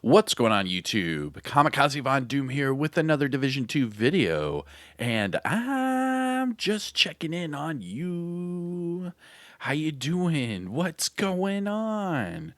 What's going on YouTube? Kamikazevondoom here with another Division 2 video, and I'm just checking in on you. How you doing? What's going on?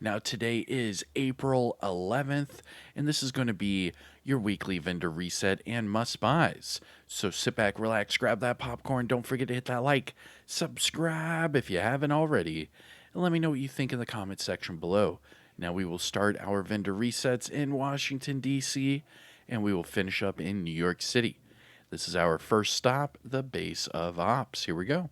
Now today is April 11th, and this is going to be your weekly vendor reset and must-buys. So sit back, relax, grab that popcorn, don't forget to hit that like, subscribe if you haven't already, and let me know what you think in the comment section below. Now we will start our vendor resets in Washington, D.C., and we will finish up in New York City. This is our first stop, the base of ops. Here we go.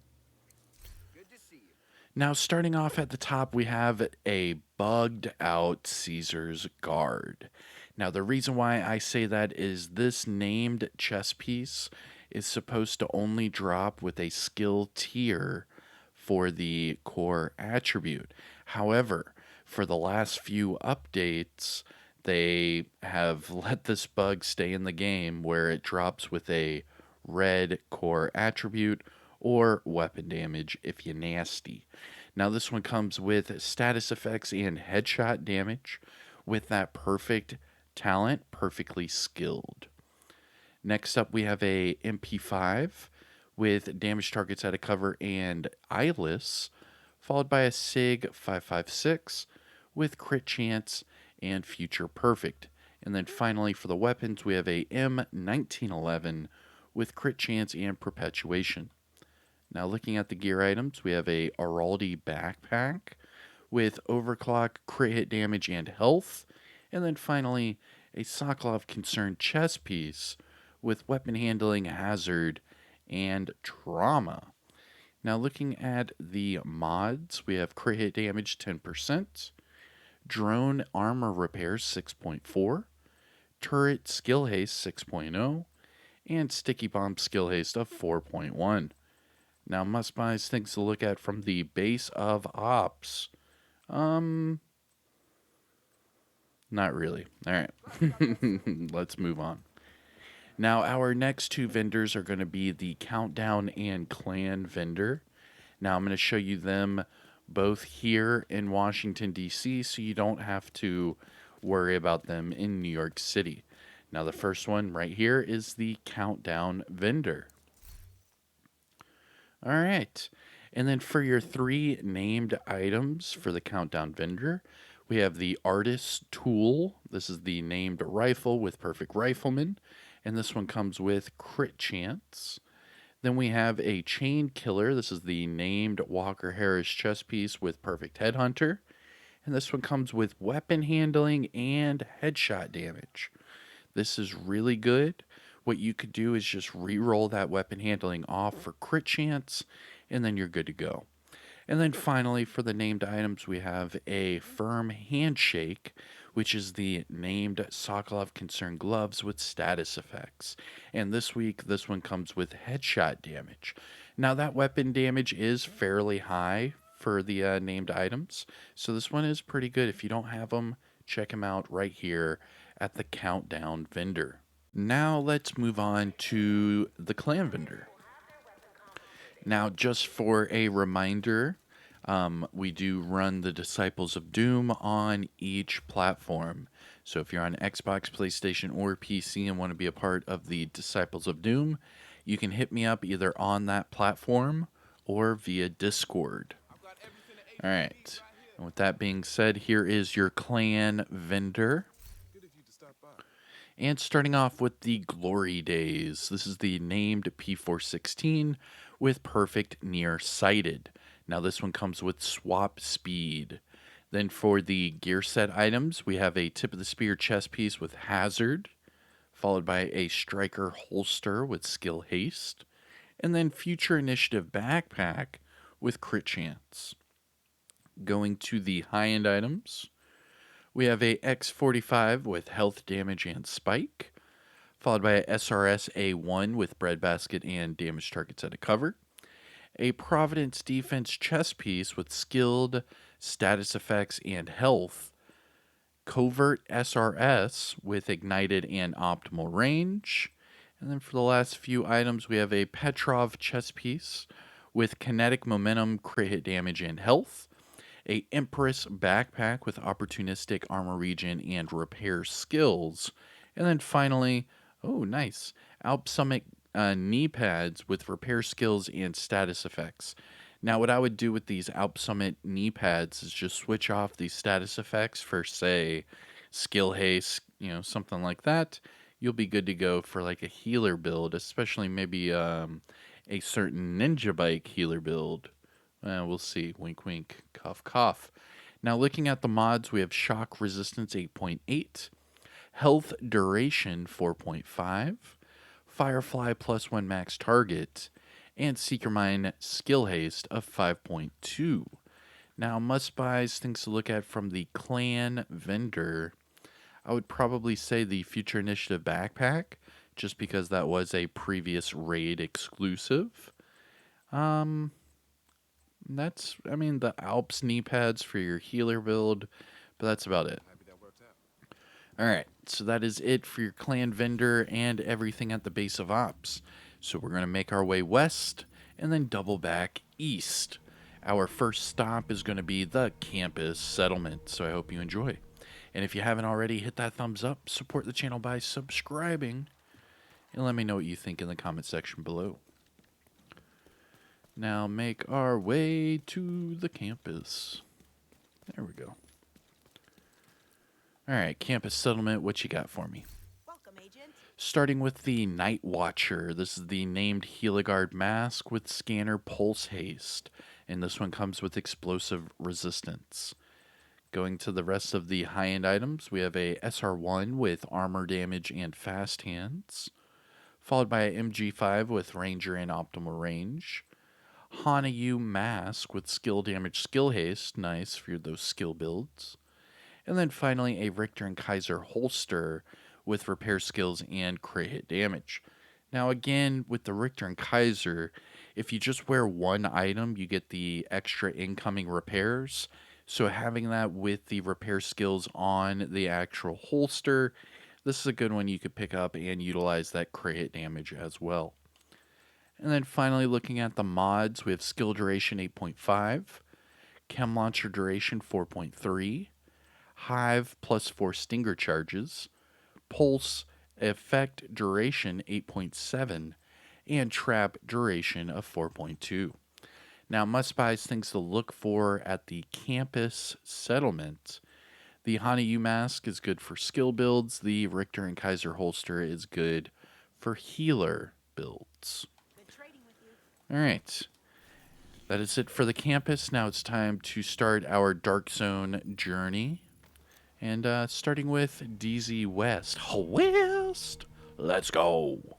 Now, starting off at the top, we have a bugged out Caesar's Guard. Now, the reason why I say that is this named chess piece is supposed to only drop with a skill tier for the core attribute. However, for the last few updates, they have let this bug stay in the game where it drops with a red core attribute or weapon damage if you nasty. Now this one comes with status effects and headshot damage with that perfect talent, perfectly skilled. Next up we have a MP5 with damage targets out of cover and eyeless, followed by a SIG 556 with crit chance and future perfect. And then finally for the weapons, we have a M1911 with crit chance and perpetuation. Now looking at the gear items, we have a Araldi backpack with overclock, crit hit damage, and health. And then finally, a Sokolov Concerned chess piece with weapon handling, hazard, and trauma. Now looking at the mods, we have crit hit damage 10%, drone armor repairs 6.4, turret skill haste 6.0, and sticky bomb skill haste of 4.1. Now must buys things to look at from the base of ops. Not really. All right. Let's move on. Now, our next two vendors are going to be the Countdown and Clan vendor. Now, I'm going to show you them both here in Washington, D.C., so you don't have to worry about them in New York City. Now, the first one right here is the Countdown vendor. All right. And then for your three named items for the Countdown vendor, we have the Artist's Tool. This is the named rifle with Perfect Rifleman. And this one comes with crit chance. Then we have a Chain Killer. This is the named Walker Harris chess piece with Perfect Headhunter. And this one comes with weapon handling and headshot damage. This is really good. What you could do is just re-roll that weapon handling off for crit chance, and then you're good to go. And then finally, for the named items, we have a Firm Handshake, which is the named Sokolov Concerned gloves with status effects. And this week, this one comes with headshot damage. Now, that weapon damage is fairly high for the named items, so this one is pretty good. If you don't have them, check them out right here at the Countdown vendor. Now, let's move on to the Clan vendor. Now, just for a reminder, we do run the Disciples of Doom on each platform. So if you're on Xbox, PlayStation, or PC and want to be a part of the Disciples of Doom, you can hit me up either on that platform or via Discord. All right. And with that being said, here is your Clan vendor. And starting off with the Glory Days. This is the named P416 with Perfect Nearsighted. Now this one comes with swap speed. Then for the gear set items, we have a Tip of the Spear chest piece with hazard, followed by a striker holster with skill haste, and then future initiative backpack with crit chance. Going to the high-end items, we have a X45 with health damage and spike, followed by a SRS A1 with breadbasket and damage targets out of cover, a Providence defense chest piece with skilled status effects and health, covert SRS with ignited and optimal range, and then for the last few items we have a Petrov chest piece with kinetic momentum, crit hit damage, and health, A Empress backpack with opportunistic armor regen and repair skills. And then finally, oh, nice, Alp Summit knee pads with repair skills and status effects. Now, what I would do with these Alp Summit knee pads is just switch off these status effects for, say, skill haste, something like that. You'll be good to go for like a healer build, especially maybe a certain ninja bike healer build. We'll see. Wink, wink. Cough, cough. Now, looking at the mods, we have shock resistance 8.8, health duration 4.5, firefly plus 1 max target, and seeker mine skill haste of 5.2. Now, must buys, things to look at from the clan vendor. I would probably say the Future Initiative backpack, just because that was a previous raid exclusive. The Alps knee pads for your healer build, but that's about it. Alright, so that is it for your clan vendor and everything at the base of ops. So we're going to make our way west and then double back east. Our first stop is going to be the campus settlement, so I hope you enjoy. And if you haven't already, hit that thumbs up, support the channel by subscribing, and let me know what you think in the comment section below. Now make our way to the campus. There we go. Alright, campus settlement, what you got for me? Welcome, Agent. Starting with the Night Watcher. This is the named Heligard mask with scanner pulse haste. And this one comes with explosive resistance. Going to the rest of the high-end items, we have a SR1 with armor damage and fast hands. Followed by a MG5 with ranger and optimal range. Hanayu mask with skill damage, skill haste. Nice for those skill builds. And then finally a Richter and Kaiser holster with repair skills and crit hit damage. Now again, with the Richter and Kaiser, if you just wear one item, you get the extra incoming repairs. So having that with the repair skills on the actual holster, this is a good one you could pick up and utilize that crit hit damage as well. And then finally looking at the mods, we have skill duration 8.5, chem launcher duration 4.3, Hive plus 4 stinger charges, Pulse effect duration 8.7, and Trap duration of 4.2. Now, must buys, things to look for at the campus settlement. The Hanayu mask is good for skill builds. The Richter and Kaiser holster is good for healer builds. Good trading with you. Alright. That is it for the campus. Now it's time to start our Dark Zone journey. And starting with DZ West. West! Let's go!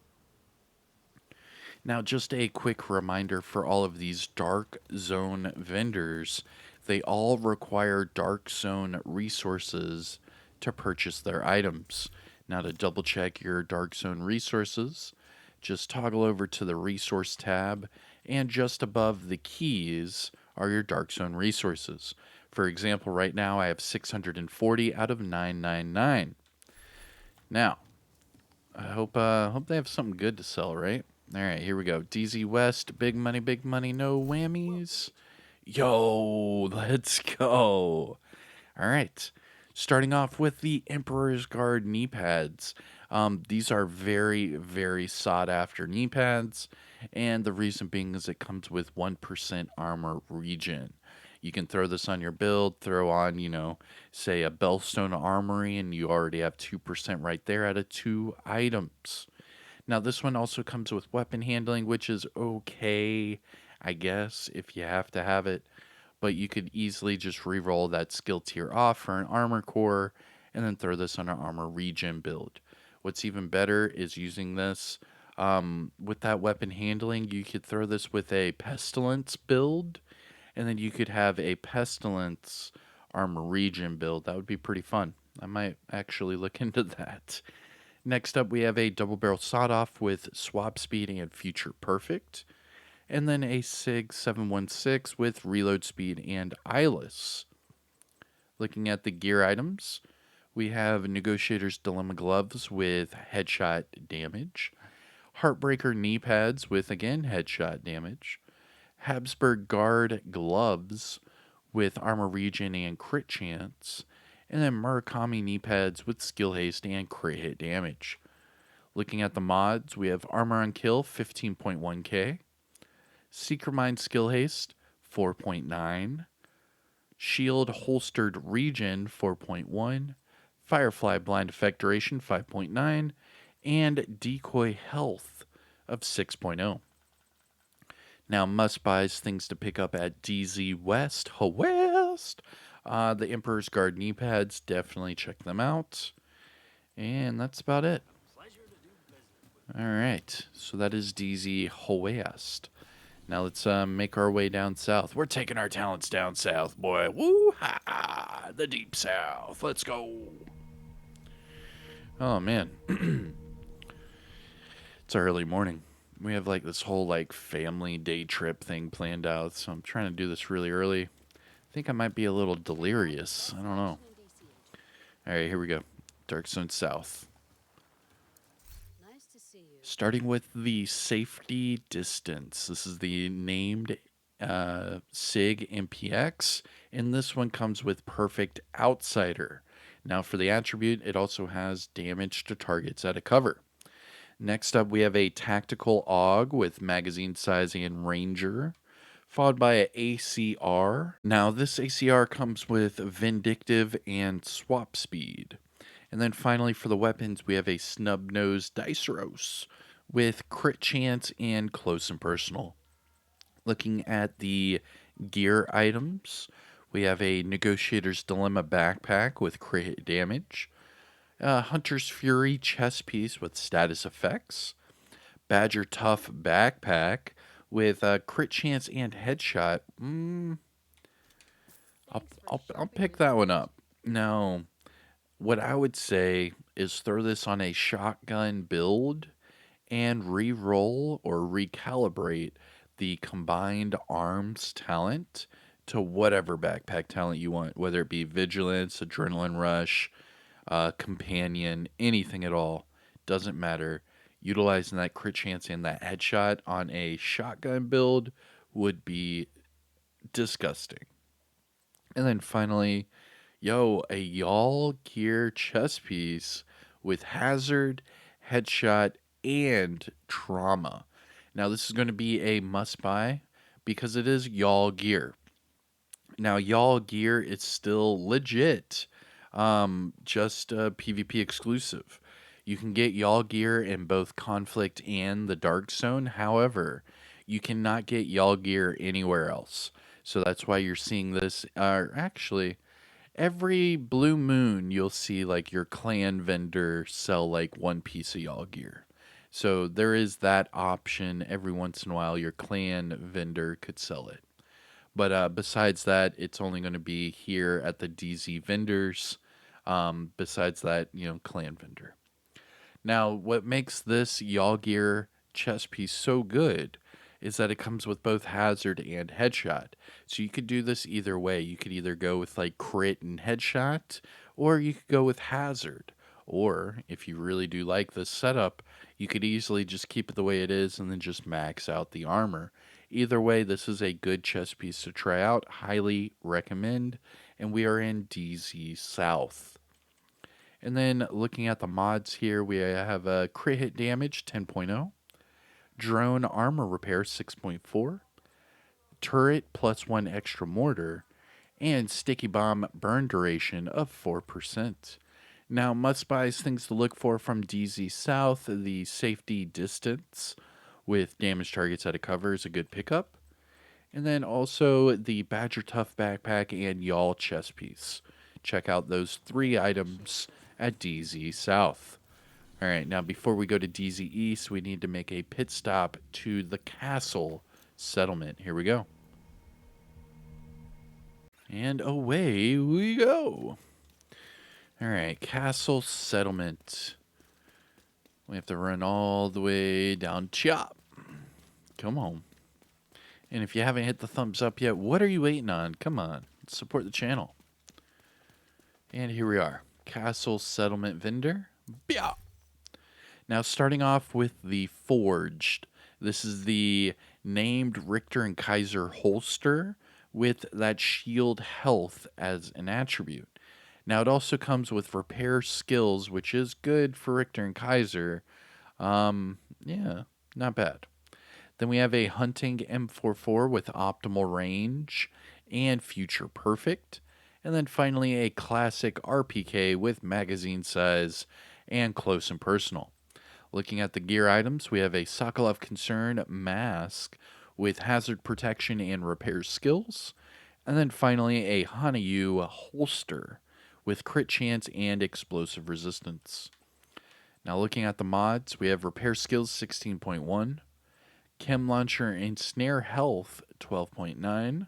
Now, just a quick reminder for all of these Dark Zone vendors. They all require Dark Zone resources to purchase their items. Now, to double check your Dark Zone resources, just toggle over to the Resource tab, and just above the keys are your Dark Zone resources. For example, right now I have 640 out of 999. Now, I hope they have something good to sell, right? All right, here we go. DZ West, big money, no whammies. Yo, let's go. All right, starting off with the Emperor's Guard knee pads. These are very, very sought after knee pads, and the reason being is it comes with 1% armor regen. You can throw this on your build, throw on, say a Bellstone Armory, and you already have 2% right there out of 2 items. Now, this one also comes with weapon handling, which is okay, I guess, if you have to have it. But you could easily just reroll that skill tier off for an armor core, and then throw this on an armor regen build. What's even better is using this with that weapon handling. You could throw this with a Pestilence build, and then you could have a Pestilence armor regen build. That would be pretty fun. I might actually look into that. Next up, we have a double barrel sawed-off with swap speed and future perfect. And then a SIG 716 with reload speed and eyeless. Looking at the gear items, we have Negotiator's Dilemma gloves with headshot damage. Heartbreaker knee pads with, again, headshot damage. Habsburg Guard gloves with armor regen and crit chance, and then Murakami knee pads with skill haste and crit hit damage. Looking at the mods, we have armor on kill 15.1k, Seeker Mind skill haste 4.9, shield holstered regen 4.1, Firefly blind effect duration 5.9, and decoy health of 6.0. Now, must buys things to pick up at DZ West. The Emperor's Guard knee pads, definitely check them out. And that's about it. All right, so that is DZ West. Now let's make our way down south. We're taking our talents down south, boy. Woo ha! The deep south. Let's go. Oh man, it's early morning. We have like this whole like family day trip thing planned out, so I'm trying to do this really early. I think I might be a little delirious. I don't know. All right, here we go. Darkstone South. Nice to see you. Starting with the safety distance. This is the named SIG MPX, and this one comes with Perfect Outsider. Now, for the attribute, it also has damage to targets at a cover. Next up, we have a Tactical AUG with magazine size and Ranger, followed by an ACR. Now, this ACR comes with Vindictive and Swap Speed. And then finally, for the weapons, we have a Snub-Nosed Diceros with Crit Chance and Close and Personal. Looking at the gear items, we have a Negotiator's Dilemma backpack with crit hit damage, Hunter's Fury chest piece with status effects, Badger Tough backpack with crit chance and headshot. I'll pick that one up. Now, what I would say is throw this on a shotgun build and re-roll or recalibrate the combined arms talent to whatever backpack talent you want, whether it be vigilance, adrenaline rush, companion, anything at all. Doesn't matter. Utilizing that crit chance and that headshot on a shotgun build would be disgusting. And then finally, a Y'all Gear chest piece with hazard, headshot, and trauma. Now, this is going to be a must buy because it is Y'all Gear. Now, Y'all Gear is still legit, just PvP exclusive. You can get Y'all Gear in both Conflict and the Dark Zone. However, you cannot get Y'all Gear anywhere else. So that's why you're seeing this. Actually, every blue moon, you'll see like your clan vendor sell like one piece of Y'all Gear. So there is that option. Every once in a while, your clan vendor could sell it. But besides that, it's only going to be here at the DZ vendors. Besides that, clan vendor. Now, what makes this Y'all Gear chest piece so good is that it comes with both hazard and headshot. So you could do this either way. You could either go with like crit and headshot, or you could go with hazard. Or if you really do like this setup, you could easily just keep it the way it is and then just max out the armor. Either way, this is a good chest piece to try out. Highly recommend. And we are in DZ South. And then looking at the mods here, we have a crit hit damage 10.0, drone armor repair 6.4, turret plus 1 extra mortar, and sticky bomb burn duration of 4%. Now, must buys things to look for from DZ South. The safety distance with damage targets at a cover is a good pickup. And then also the Badger Tough backpack and Y'all chest piece. Check out those 3 items at DZ South. All right, now before we go to DZ East, we need to make a pit stop to the castle settlement. Here we go. And away we go. All right, castle settlement. We have to run all the way down Chop. Come on. And if you haven't hit the thumbs up yet, what are you waiting on? Come on, support the channel. And here we are. Castle settlement vendor. Yeah. Now, starting off with the Forged. This is the named Richter and Kaiser holster with that shield health as an attribute. Now, it also comes with repair skills, which is good for Richter and Kaiser. Yeah, not bad. Then we have a hunting M44 with optimal range and future perfect. And then finally, a classic RPK with magazine size and close and personal. Looking at the gear items, we have a Sokolov Concern mask with hazard protection and repair skills. And then finally, a Hanayu holster with crit chance and explosive resistance. Now, looking at the mods, we have repair skills 16.1, chem launcher and snare health 12.9,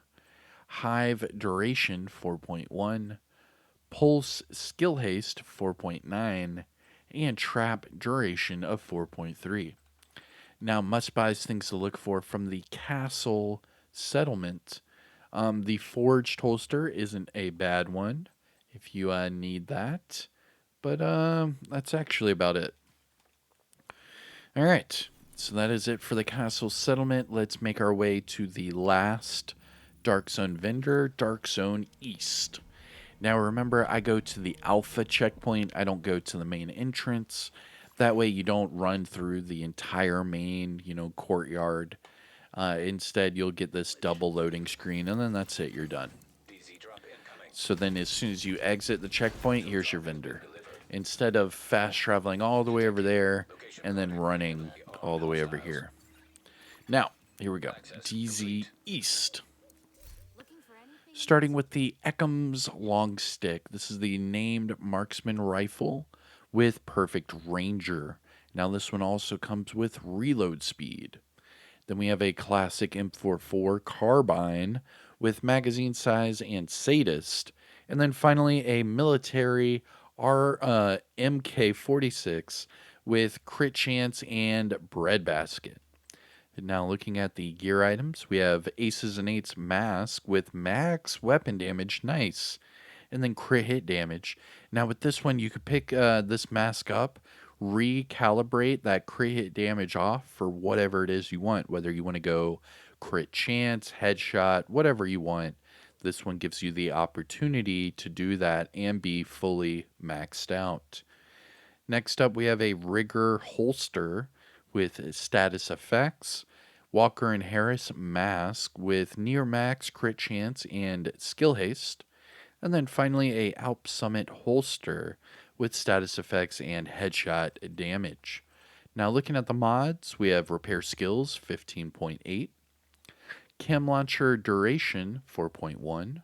hive duration 4.1, pulse skill haste 4.9, and trap duration of 4.3. Now, must buys things to look for from the castle settlement. The forged holster isn't a bad one if you need that, but that's actually about it. All right, so that is it for the castle settlement. Let's make our way to the last Dark Zone vendor, Dark Zone East. Now, remember, I go to the Alpha checkpoint. I don't go to the main entrance. That way, you don't run through the entire main, courtyard. Instead, you'll get this double loading screen, and then that's it. You're done. So then, as soon as you exit the checkpoint, here's your vendor. Instead of fast traveling all the way over there and then running all the way over here. Now, here we go. DZ East. Looking for anything Starting with the Eckham's Long Stick. This is the named marksman rifle with perfect ranger. Now, this one also comes with reload speed. Then we have a classic M44 carbine with magazine size and sadist. And then finally, a military MK46 with crit chance and breadbasket. Now, looking at the gear items, we have Aces and Eights mask with max weapon damage, nice, and then crit hit damage. Now, with this one, you could pick this mask up, recalibrate that crit hit damage off for whatever it is you want, whether you want to go crit chance, headshot, whatever you want. This one gives you the opportunity to do that and be fully maxed out. Next up, we have a Rigger holster with status effects. Walker and Harris mask with near max crit chance and skill haste. And then finally, a Alp Summit holster with status effects and headshot damage. Now, looking at the mods, we have repair skills 15.8, chem launcher duration 4.1,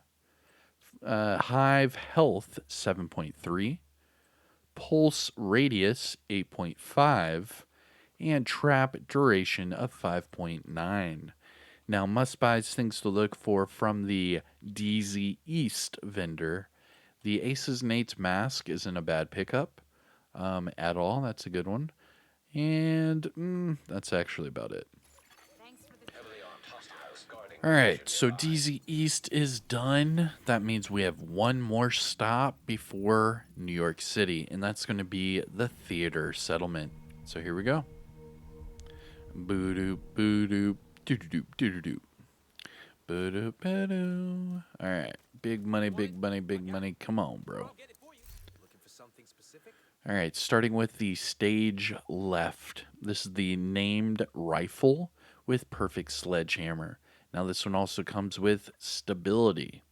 hive health 7.3, pulse radius 8.5, and trap duration of 5.9. Now, must buys things to look for from the DZ East vendor. The Aces and Eights mask isn't a bad pickup at all. That's a good one. And that's actually about it. thanks for the All right, so DZ East is done. That means we have one more stop before New York City, and that's going to be the theater settlement. So here we go. Boo doop, boo doop, doo doo doop, doo doo doop. Boo doop, boo doo. All right, big money, big money, big money. Come on, bro. All right, starting with the stage left. This is the named rifle with perfect sledgehammer. Now, this one also comes with stability.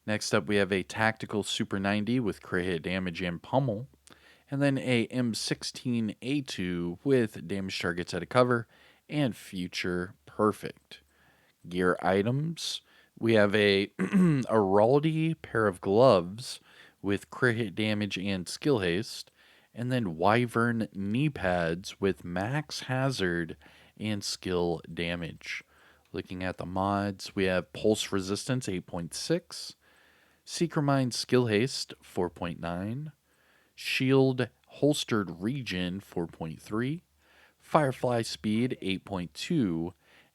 Next up, we have a tactical Super 90 with crit hit damage and pummel. And then a M16A2 with damage targets out of cover and future perfect. Gear items. We have a Araldi pair of gloves with crit hit damage and skill haste, and then Wyvern knee pads with max hazard and skill damage. Looking at the mods, we have Pulse Resistance 8.6, Seeker Mind Skill Haste 4.9, Shield Holstered Regen 4.3, Firefly Speed 8.2,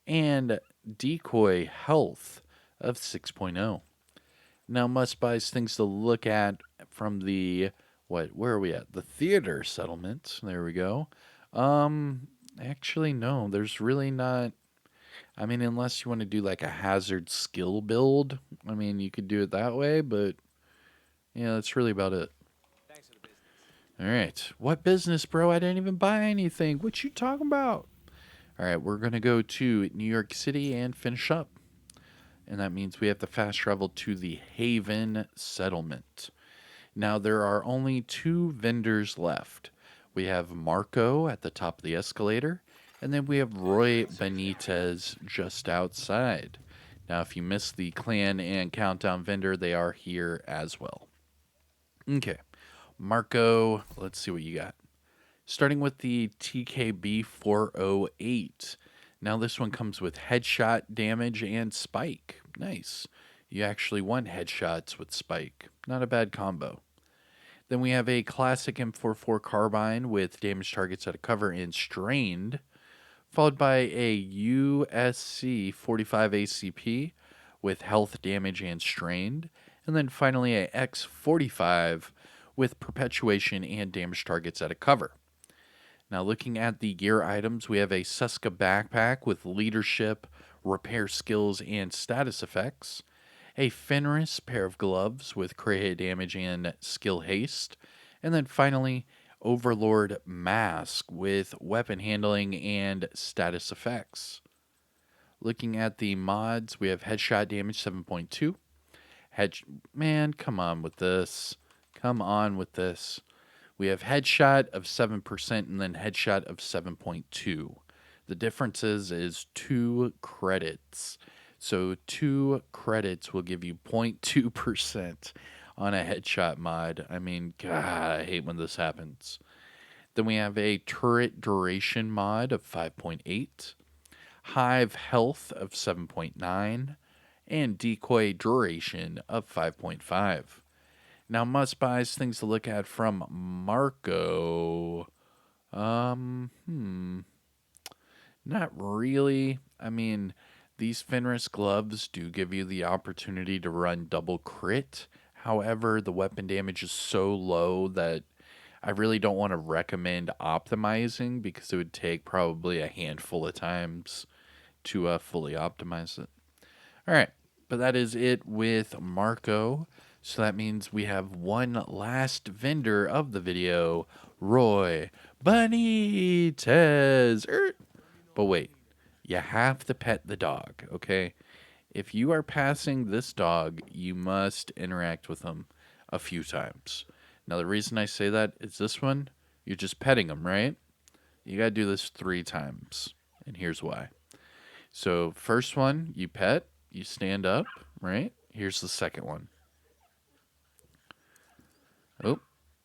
and Decoy Health of 6.0. Now, must buys things to look at from the where are we at? The theater settlement. There we go. Actually, no, there's really not I mean, unless you want to do like a hazard skill build, I mean, you could do it that way, but yeah, that's really about it. All right. What business, bro? I didn't even buy anything. What you talking about? All right, we're going to go to New York City and finish up. And that means we have to fast travel to the Haven settlement. Now, there are only two vendors left. We have Marco at the top of the escalator, and then we have Roy Benitez just outside. Now, if you missed the clan and countdown vendor, they are here as well. Okay, Marco, let's see what you got. Starting with the TKB 408. Now, this one comes with headshot damage and spike. Nice. You actually want headshots with spike. Not a bad combo. Then we have a classic M44 carbine with damage targets out of cover and strained, followed by a USC 45 ACP with health damage and strained, and then finally a X45 with perpetuation and damage targets out of cover. Now, looking at the gear items, we have a Seska backpack with leadership, repair skills, and status effects, a Fenris pair of gloves with crit damage and skill haste, and then finally, Overlord mask with weapon handling and status effects. Looking at the mods, we have headshot damage 7.2. Head Man, come on with this. Come on with this. We have headshot of 7% and then headshot of 7.2. The difference is 2 credits. So 2 credits will give you 0.2% on a headshot mod. I mean, God, I hate when this happens. Then we have a turret duration mod of 5.8, hive health of 7.9, and decoy duration of 5.5. Now, must buys, things to look at from Marco. Not really. I mean, these Fenris gloves do give you the opportunity to run double crit. However, the weapon damage is so low that I really don't want to recommend optimizing because it would take probably a handful of times to fully optimize it. All right, but that is it with Marco. So that means we have one last vendor of the video, Roy Benitez. But wait, you have to pet the dog, okay? If you are passing this dog, you must interact with him a few times. Now, the reason I say that is this one, you're just petting him, right? You got to do this 3 times. And here's why. So, first one, you pet, you stand up, right? Here's the second one. Oh,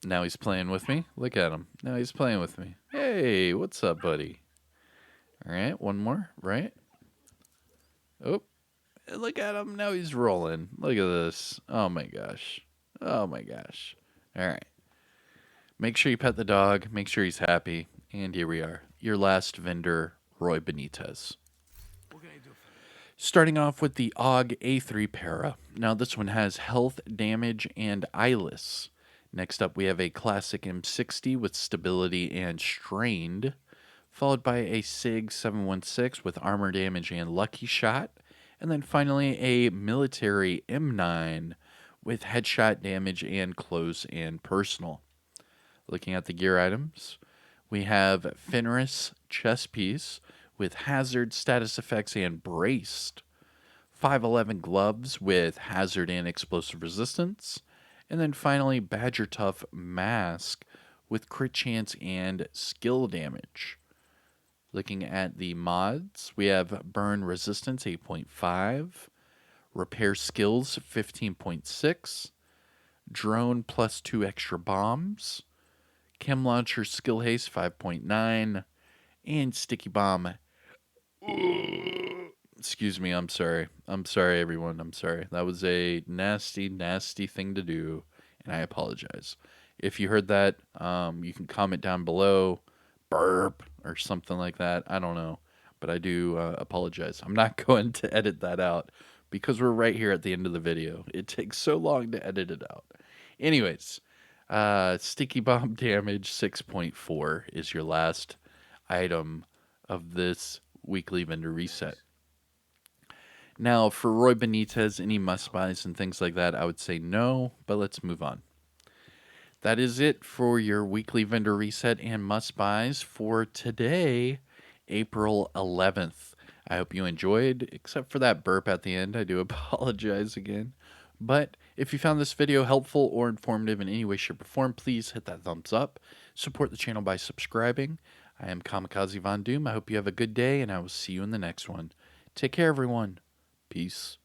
now he's playing with me. Look at him. Now he's playing with me. Hey, what's up, buddy? All right, one more, right? Oh, look at him. Now he's rolling. Look at this. Oh my gosh. Oh my gosh. All right. Make sure you pet the dog. Make sure he's happy. And here we are. Your last vendor, Roy Benitez. Starting off with the AUG A3 Para. Now, this one has health, damage, and eyeless. Next up, we have a classic M60 with stability and strained, followed by a SIG 716 with armor damage and lucky shot, and then finally a military M9 with headshot damage and close and personal. Looking at the gear items, we have Fenris chest piece with hazard status effects and braced, 511 gloves with hazard and explosive resistance, and then finally Badger Tough mask with crit chance and skill damage. Looking at the mods, we have burn resistance 8.5, repair skills 15.6, drone plus 2 extra bombs, chem launcher skill haste 5.9, and sticky bomb. Excuse me, I'm sorry. I'm sorry, everyone. I'm sorry. That was a nasty, nasty thing to do, and I apologize. If you heard that, you can comment down below, burp, or something like that. I don't know, but I do apologize. I'm not going to edit that out because we're right here at the end of the video. It takes so long to edit it out. Anyways, sticky bomb damage 6.4 is your last item of this weekly vendor reset. Now, for Roy Benitez, any must buys and things like that, I would say no, but let's move on. That is it for your weekly vendor reset and must buys for today, April 11th. I hope you enjoyed, except for that burp at the end. I do apologize again. But if you found this video helpful or informative in any way, shape, or form, please hit that thumbs up. Support the channel by subscribing. I am Kamikazevondoom. I hope you have a good day, and I will see you in the next one. Take care, everyone. Peace.